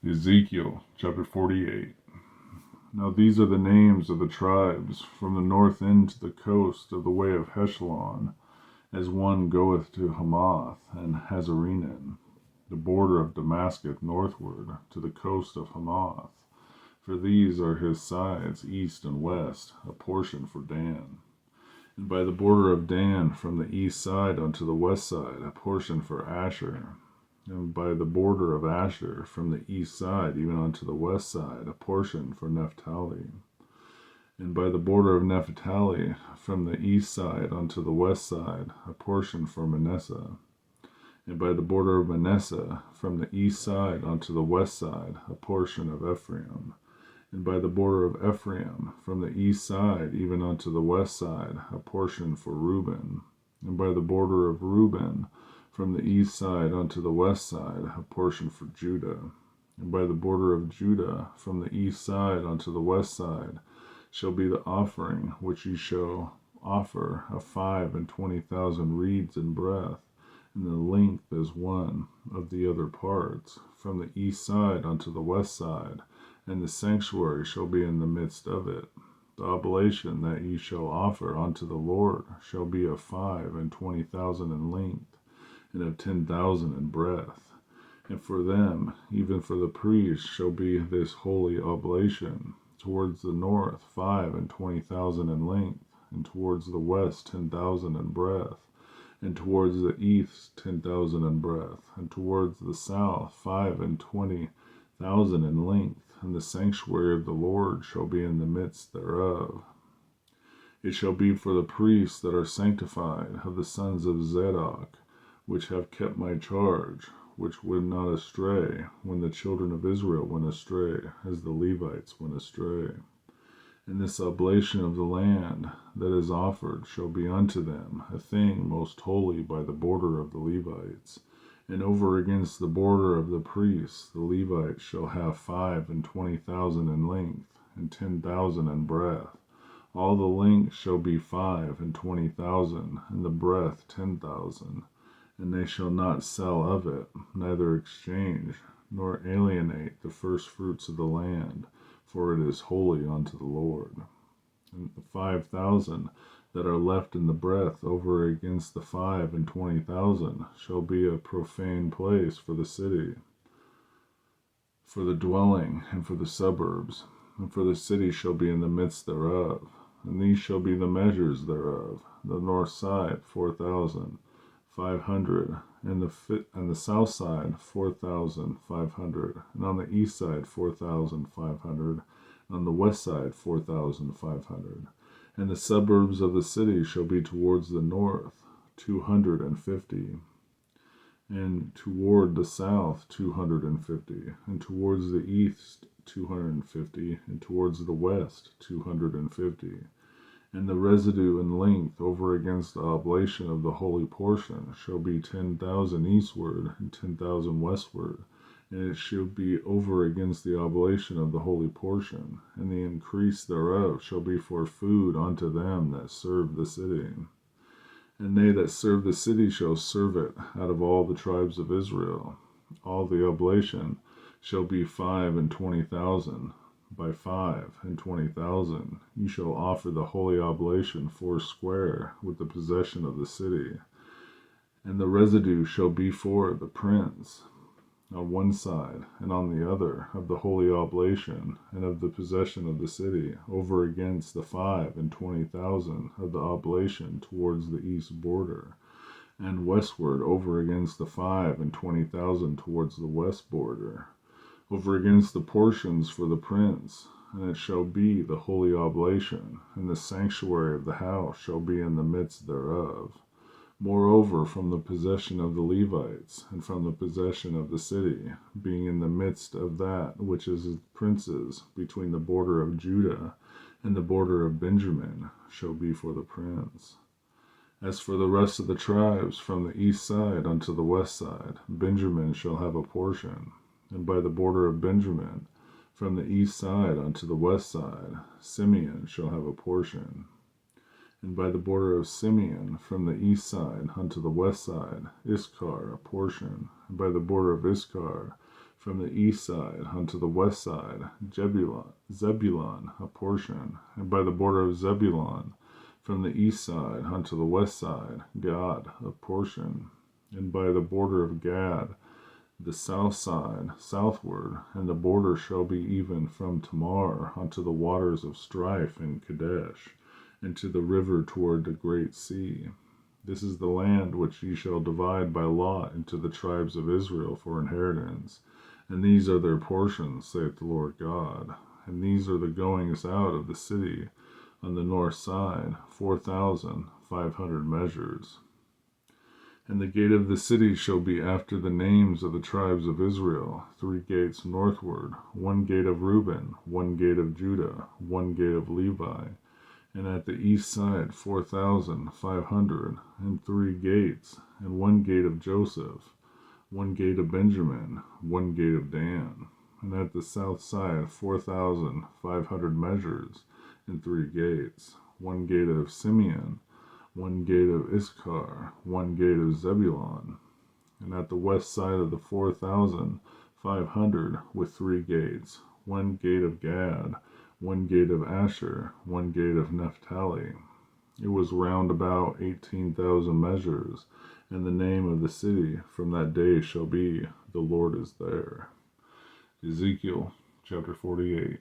Ezekiel chapter 48. Now these are the names of the tribes from the north end to the coast of the way of Heshlon, as one goeth to Hamath and Hazarenan, the border of Damascus northward to the coast of Hamath. For these are his sides, east and west, a portion for Dan. And by the border of Dan from the east side unto the west side, a portion for Asher. And by the border of Asher, from the east side even unto the west side, a portion for Naphtali. And by the border of Naphtali, from the east side unto the west side, a portion for Manasseh. And by the border of Manasseh, from the east side unto the west side, a portion of Ephraim. And by the border of Ephraim, from the east side even unto the west side, a portion for Reuben. And by the border of Reuben, from the east side unto the west side, a portion for Judah. And by the border of Judah, from the east side unto the west side, shall be the offering which ye shall offer of 25,000 reeds in breadth, and the length as one of the other parts, from the east side unto the west side, and the sanctuary shall be in the midst of it. The oblation that ye shall offer unto the Lord shall be of 25,000 in length, and of 10,000 in breadth. And for them, even for the priests, shall be this holy oblation, towards the north 25,000 in length, and towards the west 10,000 in breadth, and towards the east 10,000 in breadth, and towards the south 25,000 in length, and the sanctuary of the Lord shall be in the midst thereof. It shall be for the priests that are sanctified of the sons of Zadok, which have kept my charge, which went not astray when the children of Israel went astray, as the Levites went astray. And this oblation of the land that is offered shall be unto them a thing most holy by the border of the Levites. And over against the border of the priests the Levites shall have 25,000 in length, and 10,000 in breadth. All the length shall be 25,000, and the breadth 10,000. And they shall not sell of it, neither exchange, nor alienate the first fruits of the land, for it is holy unto the Lord. And the 5,000 that are left in the breadth over against the 25,000 shall be a profane place for the city, for the dwelling, and for the suburbs, and for the city shall be in the midst thereof. And these shall be the measures thereof: the north side 4,500, and the south side 4,500, and on the east side 4,500, and on the west side 4,500. And the suburbs of the city shall be towards the north 250, and toward the south 250, and towards the east 250, and towards the west 250. And the residue in length over against the oblation of the holy portion shall be 10,000 eastward, and 10,000 westward. And it shall be over against the oblation of the holy portion, and the increase thereof shall be for food unto them that serve the city. And they that serve the city shall serve it out of all the tribes of Israel. All the oblation shall be 25,000. By 25,000 you shall offer the holy oblation foursquare with the possession of the city. And the residue shall be for the prince on one side, and on the other, of the holy oblation, and of the possession of the city, over against the 25,000 of the oblation towards the east border, and westward over against the 25,000 towards the west border, over against the portions for the prince. And it shall be the holy oblation, and the sanctuary of the house shall be in the midst thereof. Moreover, from the possession of the Levites, and from the possession of the city, being in the midst of that which is the prince's, between the border of Judah and the border of Benjamin, shall be for the prince. As for the rest of the tribes, from the east side unto the west side, Benjamin shall have a portion. And by the border of Benjamin, from the east side unto the west side, Simeon shall have a portion. And by the border of Simeon, from the east side unto the west side, Issachar a portion. And by the border of Issachar, from the east side unto the west side, Zebulun a portion, and by the border of Zebulun, from the east side unto the west side, Gad a portion, and by the border of Gad, the south side, southward, and the border shall be even from Tamar unto the waters of strife in Kadesh, and to the river toward the great sea. This is the land which ye shall divide by lot into the tribes of Israel for inheritance, and these are their portions, saith the Lord God. And these are the goings out of the city on the north side, 4,500 measures. And the gate of the city shall be after the names of the tribes of Israel, 3 gates northward, 1 gate of Reuben, 1 gate of Judah, 1 gate of Levi. And at the east side 4,500, and 3 gates, and 1 gate of Joseph, 1 gate of Benjamin, 1 gate of Dan. And at the south side 4,500 measures, and 3 gates, 1 gate of Simeon, 1 gate of Issachar, 1 gate of Zebulun. And at the west side of the 4,500 with 3 gates, 1 gate of Gad, 1 gate of Asher, 1 gate of Naphtali. It was round about 18,000 measures, and the name of the city from that day shall be, the Lord is there. Ezekiel chapter 48.